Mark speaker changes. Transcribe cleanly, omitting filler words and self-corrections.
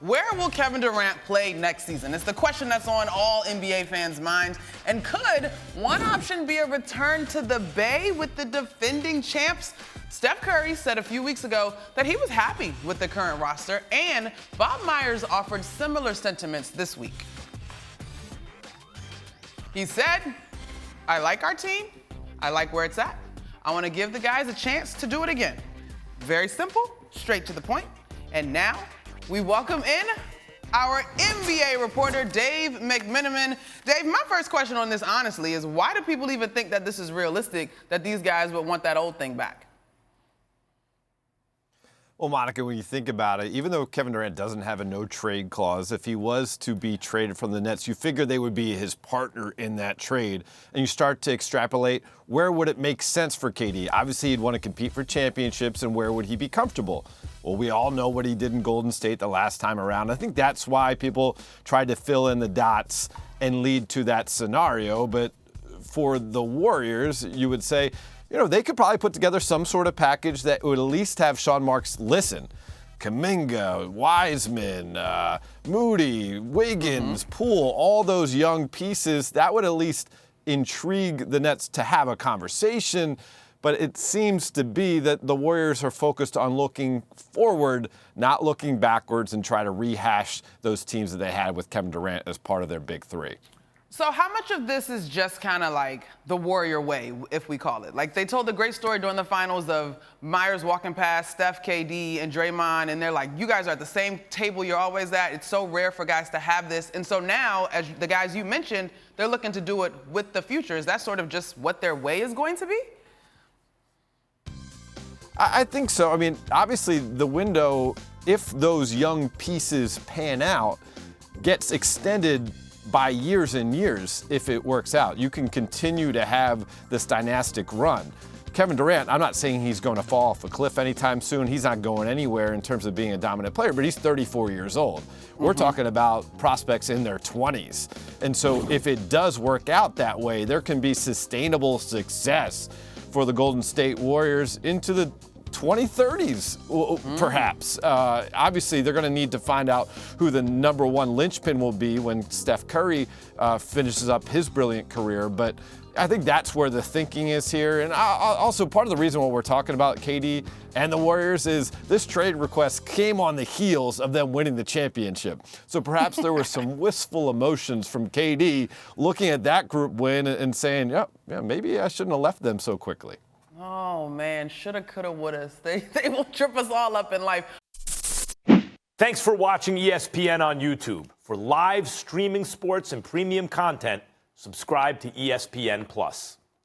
Speaker 1: Where will Kevin Durant play next season? It's the question that's on all NBA fans' minds. And could one option be a return to the Bay with the defending champs? Steph Curry said a few weeks ago that he was happy with the current roster, and Bob Myers offered similar sentiments this week. He said, "I like our team. I like where it's at. I want to give the guys a chance to do it again." Very simple, straight to the point. And now we welcome in our NBA reporter, Dave McMenamin. Dave, my first question on this, honestly, is why do people even think that this is realistic, that these guys would want that old thing back?
Speaker 2: Well, Monica, when you think about it, even though Kevin Durant doesn't have a no-trade clause, if he was to be traded from the Nets, you figure they would be his partner in that trade. And you start to extrapolate, where would it make sense for KD? Obviously, he'd want to compete for championships, and where would he be comfortable? Well, we all know what he did in Golden State the last time around. I think that's why people tried to fill in the dots and lead to that scenario. But for the Warriors, you would say, they could probably put together some sort of package that would at least have Sean Marks listen. Kuminga, Wiseman, Moody, Wiggins, Poole, all those young pieces, that would at least intrigue the Nets to have a conversation. But it seems to be that the Warriors are focused on looking forward, not looking backwards, and try to rehash those teams that they had with Kevin Durant as part of their big three.
Speaker 1: So how much of this is just kind of like the Warrior way, if we call it? Like, they told the great story during the finals of Myers walking past Steph, KD, and Draymond, and they're like, you guys are at the same table you're always at. It's so rare for guys to have this. And so now, as the guys you mentioned, they're looking to do it with the future. Is that sort of just what their way is going to be?
Speaker 2: I think so. I mean, obviously, the window, if those young pieces pan out, gets extended by years and years if it works out. You can continue to have this dynastic run. Kevin Durant, I'm not saying he's going to fall off a cliff anytime soon. He's not going anywhere in terms of being a dominant player, but he's 34 years old. We're talking about prospects in their 20s. And so if it does work out that way, there can be sustainable success for the Golden State Warriors into the 2030s, perhaps. Obviously, they're going to need to find out who the number one linchpin will be when Steph Curry finishes up his brilliant career. But I think that's where the thinking is here. And also, part of the reason why we're talking about KD and the Warriors is this trade request came on the heels of them winning the championship. So perhaps there were some wistful emotions from KD looking at that group win and saying, yeah, maybe I shouldn't have left them so quickly.
Speaker 1: Oh, man, shoulda, coulda, woulda. They will trip us all up in life.
Speaker 3: Thanks for watching ESPN on YouTube. For live streaming sports and premium content, subscribe to ESPN+.